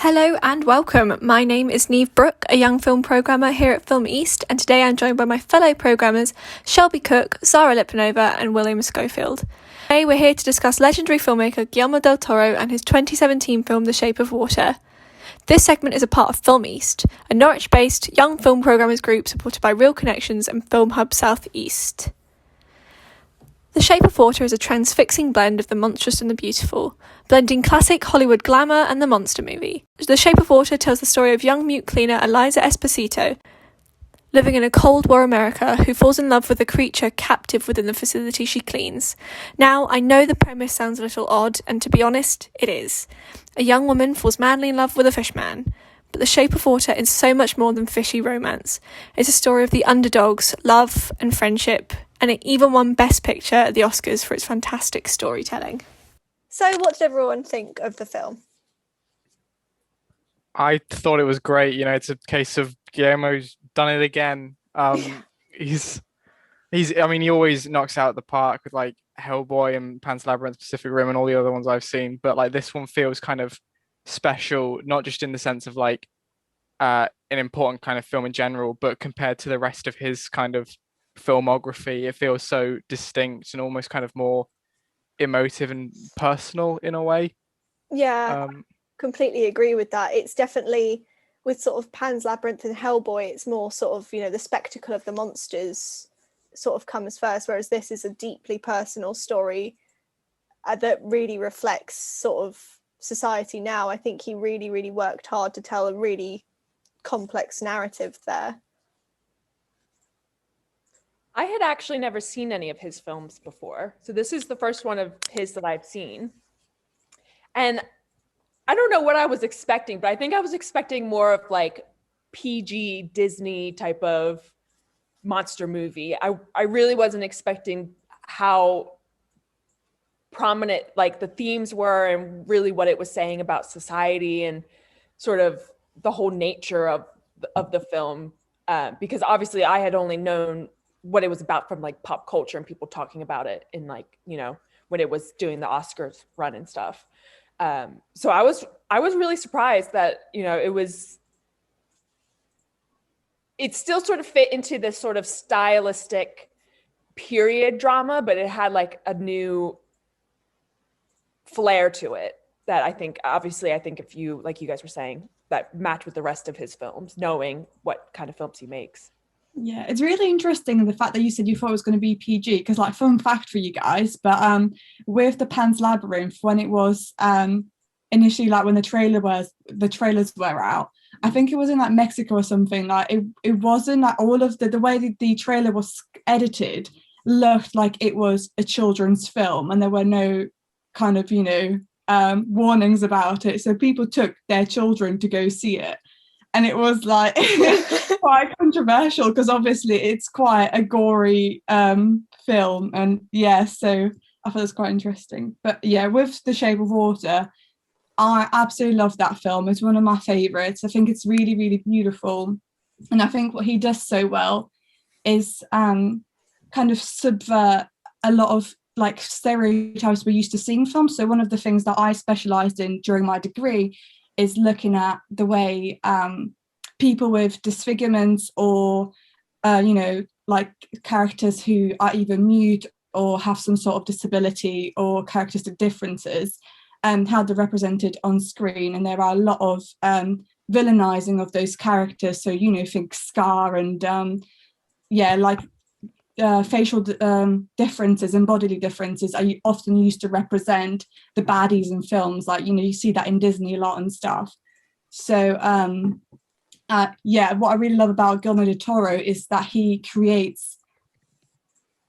Hello and welcome. My name is Neve Brooke, a young film programmer here at Film East, and today I'm joined by my fellow programmers Shelby Cook, Zara Lipnova and William Schofield. Today we're here to discuss legendary filmmaker Guillermo del Toro and his 2017 film The Shape of Water. This segment is a part of Film East, a Norwich-based young film programmers group supported by Reel Connections and Film Hub South East. The Shape of Water is a transfixing blend of the monstrous and the beautiful, blending classic Hollywood glamour and the monster movie. The Shape of Water tells the story of young mute cleaner Eliza Esposito, living in a Cold War America, who falls in love with a creature captive within the facility she cleans. Now, I know the premise sounds a little odd, and to be honest, it is. A young woman falls madly in love with a fishman. But The Shape of Water is so much more than fishy romance. It's a story of the underdogs, love and friendship, and it even won Best Picture at the Oscars for its fantastic storytelling. So what did everyone think of the film? I thought it was great. You know, it's a case of Guillermo's done it again. He's I mean, he always knocks out the park with like Hellboy and Pan's Labyrinth, Pacific Rim and all the other ones I've seen. But like this one feels kind of special, not just in the sense of like an important kind of film in general, but compared to the rest of his kind of filmography, it feels so distinct and almost kind of more emotive and personal in a way. Yeah, completely agree with that. It's definitely, with sort of Pan's Labyrinth and Hellboy, it's more sort of, you know, the spectacle of the monsters sort of comes first, whereas this is a deeply personal story that really reflects sort of society now. I think he really worked hard to tell a really complex narrative there. I had actually never seen any of his films before. So this is the first one of his that I've seen. And I don't know what I was expecting, but I think I was expecting more of like PG Disney type of monster movie. I really wasn't expecting how prominent like the themes were and really what it was saying about society and sort of the whole nature of the film. Because obviously I had only known what it was about from like pop culture and people talking about it in like, you know, when it was doing the Oscars run and stuff. So I was really surprised that, you know, it still sort of fit into this sort of stylistic period drama, but it had like a new flair to it that I think if you, like you guys were saying, that match with the rest of his films, knowing what kind of films he makes. Yeah, it's really interesting the fact that you said you thought it was going to be PG, because like fun fact for you guys, but with the Pan's Labyrinth, when it was initially like when the trailers were out, I think it was in like Mexico or something, like it wasn't like all of the way the trailer was edited looked like it was a children's film, and there were no kind of, you know, warnings about it, so people took their children to go see it. And it was like quite controversial because obviously it's quite a gory film. And yeah, so I thought it was quite interesting. But yeah, with The Shape of Water, I absolutely love that film. It's one of my favourites. I think it's really beautiful. And I think what he does so well is kind of subvert a lot of like stereotypes we're used to seeing films. So one of the things that I specialised in during my degree is looking at the way people with disfigurements or, you know, like characters who are either mute or have some sort of disability or characteristic differences, and how they're represented on screen. And there are a lot of villainising of those characters. So, you know, think Scar and, facial differences and bodily differences are often used to represent the baddies in films, like, you know, you see that in Disney a lot and stuff. So what I really love about Guillermo del Toro is that he creates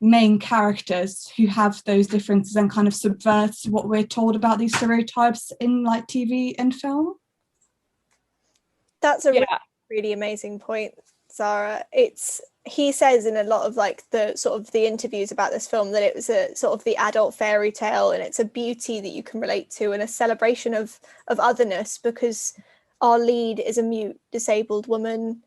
main characters who have those differences and kind of subverts what we're told about these stereotypes in like TV and film. That's a really amazing point, Zara. He says in a lot of like the sort of the interviews about this film that it was a sort of the adult fairy tale, and it's a beauty that you can relate to and a celebration of otherness, because our lead is a mute disabled woman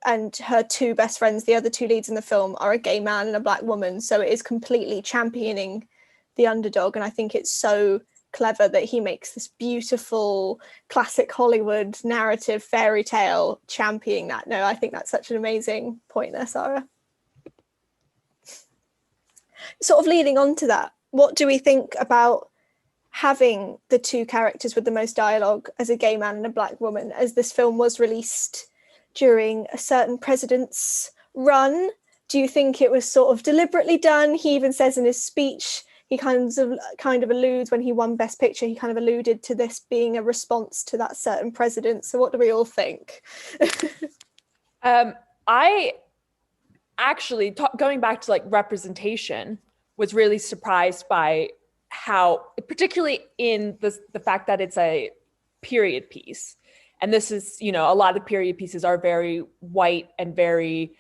and her two best friends, the other two leads in the film, are a gay man and a black woman. So it is completely championing the underdog, and I think it's so clever that he makes this beautiful classic Hollywood narrative fairy tale championing that. No, I think that's such an amazing point there, Sarah. Sort of leading on to that, what do we think about having the two characters with the most dialogue as a gay man and a black woman, as this film was released during a certain president's run? Do you think it was sort of deliberately done? He even says in his speech, he kind of alludes when he won Best Picture, he kind of alluded to this being a response to that certain president. So what do we all think? I actually, going back to like representation, was really surprised by how, particularly in the fact that it's a period piece. And this is, you know, a lot of period pieces are very white and very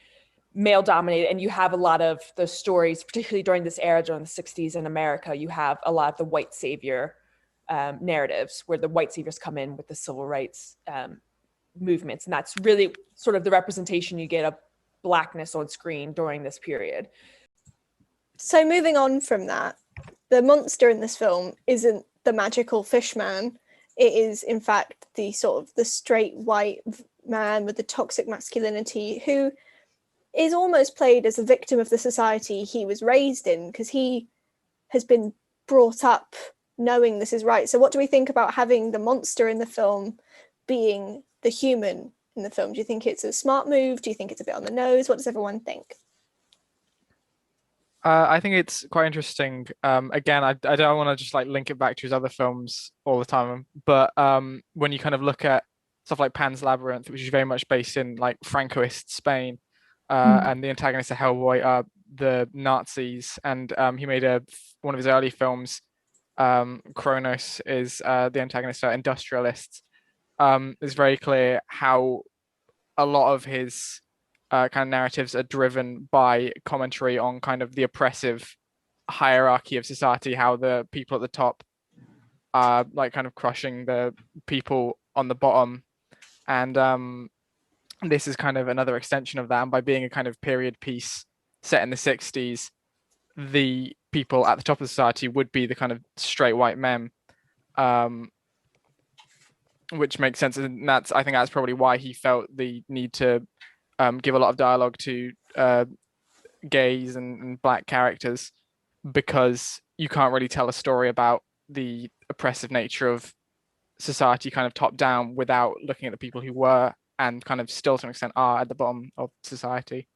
male dominated. And you have a lot of the stories, particularly during this era, during the 60s in America, you have a lot of the white savior narratives where the white saviors come in with the civil rights movements. And that's really sort of the representation you get of blackness on screen during this period. So moving on from that, the monster in this film isn't the magical fish man. It is, in fact, the sort of the straight white man with the toxic masculinity who is almost played as a victim of the society he was raised in, because he has been brought up knowing this is right. So what do we think about having the monster in the film being the human in the film? Do you think it's a smart move? Do you think it's a bit on the nose? What does everyone think? I think it's quite interesting. Again, I don't want to just like link it back to his other films all the time, but when you kind of look at stuff like Pan's Labyrinth, which is very much based in like Francoist Spain, and the antagonists of Hellboy are the Nazis, and he made one of his early films, Kronos, is the antagonist are industrialists. It's very clear how a lot of his kind of narratives are driven by commentary on kind of the oppressive hierarchy of society, how the people at the top are like kind of crushing the people on the bottom. And this is kind of another extension of that. And by being a kind of period piece set in the 60s, the people at the top of society would be the kind of straight white men, which makes sense. And I think that's probably why he felt the need to give a lot of dialogue to gays and black characters, because you can't really tell a story about the oppressive nature of society kind of top down without looking at the people who were and kind of still to an extent are at the bottom of society.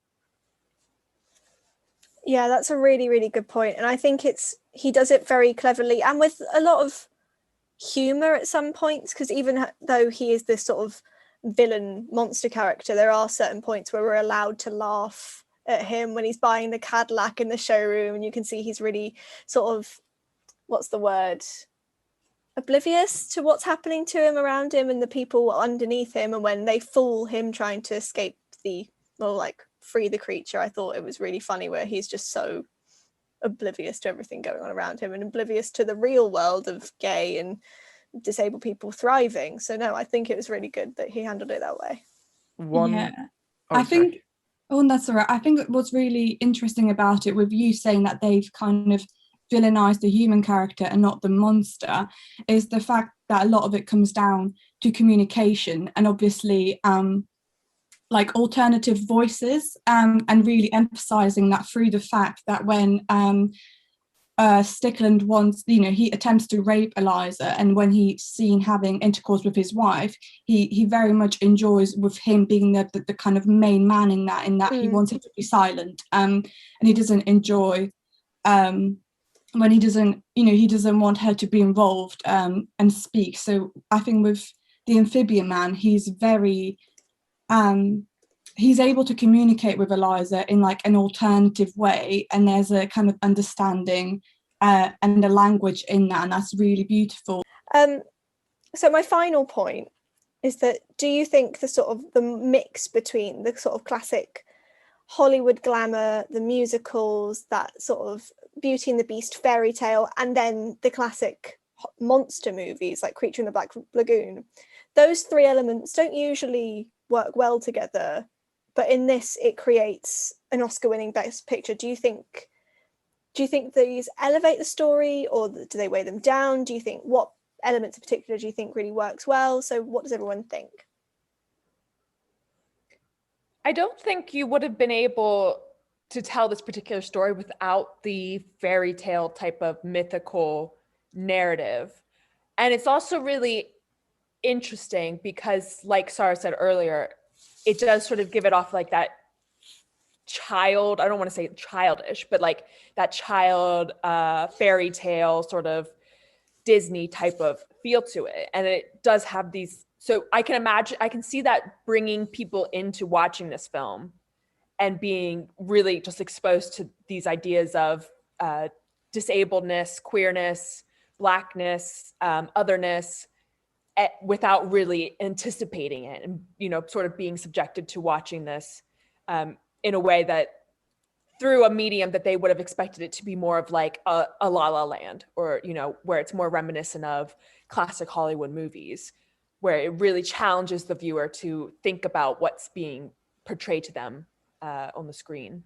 Yeah, that's a really, really good point. And I think he does it very cleverly and with a lot of humor at some points, because even though he is this sort of villain monster character, there are certain points where we're allowed to laugh at him when he's buying the Cadillac in the showroom, and you can see he's really sort of, what's the word, oblivious to what's happening to him around him and the people underneath him. And when they fool him trying to escape free the creature, I thought it was really funny where he's just so oblivious to everything going on around him and oblivious to the real world of gay and disabled people thriving. So no, I think it was really good that he handled it that way. I think that's all right. I think what's really interesting about it, with you saying that they've kind of villainized the human character and not the monster, is the fact that a lot of it comes down to communication and obviously like alternative voices, and really emphasizing that through the fact that when Strickland wants, he attempts to rape Eliza, and when he's seen having intercourse with his wife, he very much enjoys with him being the kind of main man in that he wants him to be silent, and he doesn't enjoy when he doesn't want her to be involved and speak. So I think with the Amphibian Man, he's very he's able to communicate with Eliza in like an alternative way, and there's a kind of understanding and a language in that, and that's really beautiful. So my final point is that, do you think the mix between the sort of classic Hollywood glamour, the musicals, that sort of Beauty and the Beast fairy tale, and then the classic monster movies like Creature in the Black Lagoon, those three elements don't usually work well together, but in this it creates an Oscar-winning Best Picture? Do you think Do you think these elevate the story, or do they weigh them down? Do you think what elements in particular do you think really works well? So what does everyone think? I don't think you would have been able to tell this particular story without the fairy tale type of mythical narrative. And it's also really interesting because, like Sarah said earlier, it does sort of give it off like that child, I don't want to say childish, but like that child fairy tale sort of Disney type of feel to it. And it does have these, so I can see that bringing people into watching this film and being really just exposed to these ideas of disabledness, queerness, blackness, otherness, without really anticipating it, and sort of being subjected to watching this in a way that through a medium that they would have expected it to be more of like a La La Land, or where it's more reminiscent of classic Hollywood movies, where it really challenges the viewer to think about what's being portrayed to them on the screen.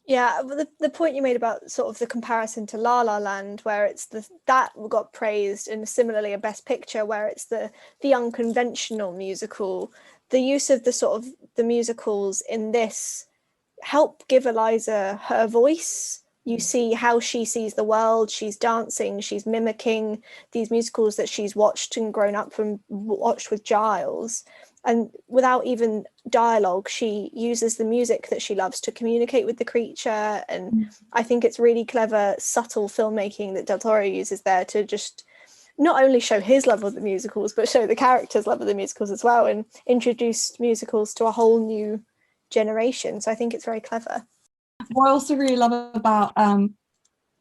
Yeah, the point you made about sort of the comparison to La La Land, where it's that got praised, and similarly a Best Picture, where it's the unconventional musical. The use of the sort of the musicals in this help give Eliza her voice. You see how she sees the world. She's dancing, she's mimicking these musicals that she's watched and grown up from, watched with Giles. And without even dialogue, she uses the music that she loves to communicate with the creature. And I think it's really clever, subtle filmmaking that Del Toro uses there to just not only show his love of the musicals, but show the characters' love of the musicals as well, and introduce musicals to a whole new generation. So I think it's very clever. What I also really love about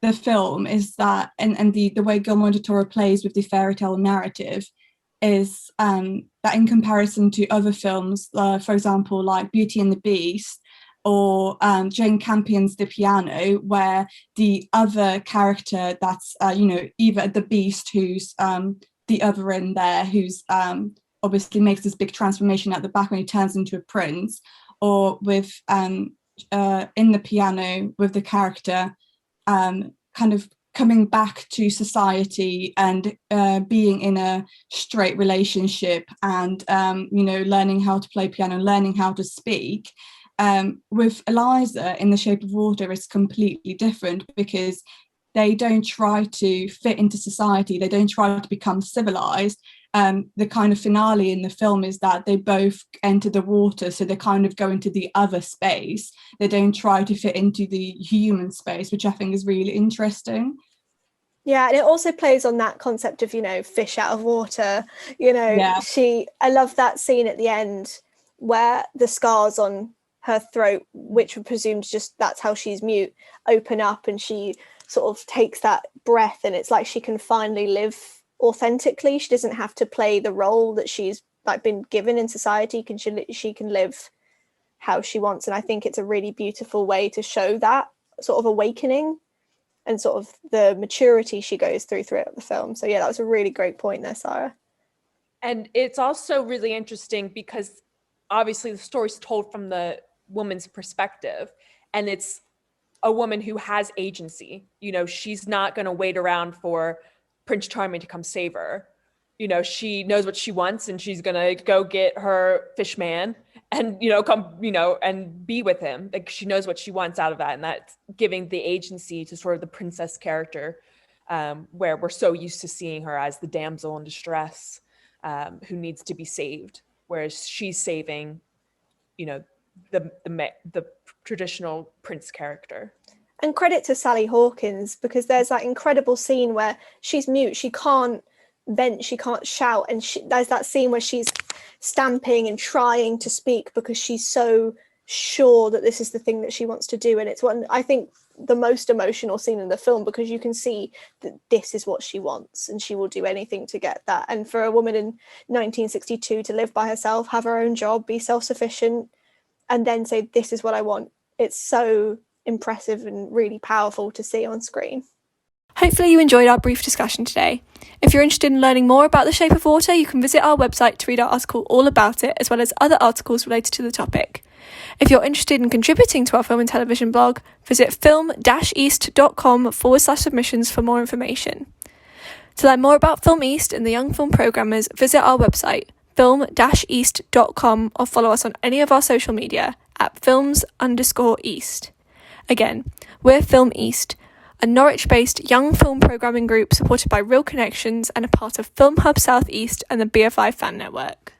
the film is that, and the way Guillermo del Toro plays with the fairy tale narrative, is that in comparison to other films, for example, like Beauty and the Beast or Jane Campion's The Piano, where the other character that's, either the Beast, who's the other in there, who's obviously makes this big transformation at the back when he turns into a prince, or with in The Piano with the character kind of coming back to society and being in a straight relationship and learning how to play piano, learning how to speak. With Eliza in The Shape of Water, it's completely different, because they don't try to fit into society, they don't try to become civilized. The kind of finale in the film is that they both enter the water, so they kind of go into the other space. They don't try to fit into the human space, which I think is really interesting. Yeah, and it also plays on that concept of, fish out of water. Yeah. I love that scene at the end where the scars on her throat, which were presumed just that's how she's mute, open up, and she sort of takes that breath, and it's like she can finally live authentically. She doesn't have to play the role that she's like been given in society. She can live how she wants, and I think it's a really beautiful way to show that sort of awakening and sort of the maturity she goes throughout the film. So yeah, that was a really great point there, Sarah. And it's also really interesting because obviously the story's told from the woman's perspective, and it's a woman who has agency. She's not going to wait around for Prince Charming to come save her. She knows what she wants, and she's going to go get her fish man and, come, and be with him. Like, she knows what she wants out of that. And that's giving the agency to sort of the princess character, where we're so used to seeing her as the damsel in distress, who needs to be saved, whereas she's saving, the traditional prince character. And credit to Sally Hawkins, because there's that incredible scene where she's mute, she can't vent, she can't shout, and there's that scene where she's stamping and trying to speak because she's so sure that this is the thing that she wants to do. And it's one, I think, the most emotional scene in the film, because you can see that this is what she wants and she will do anything to get that. And for a woman in 1962 to live by herself, have her own job, be self-sufficient, and then say, this is what I want, it's so impressive and really powerful to see on screen. Hopefully you enjoyed our brief discussion today. If you're interested in learning more about The Shape of Water, you can visit our website to read our article all about it, as well as other articles related to the topic. If you're interested in contributing to our film and television blog, visit film-east.com/submissions for more information. To learn more about Film East and the Young Film Programmers, visit our website, film-east.com, or follow us on any of our social media at films_east. Again, we're Film East, a Norwich-based young film programming group supported by Reel Connections and a part of Film Hub South East and the BFI Fan Network.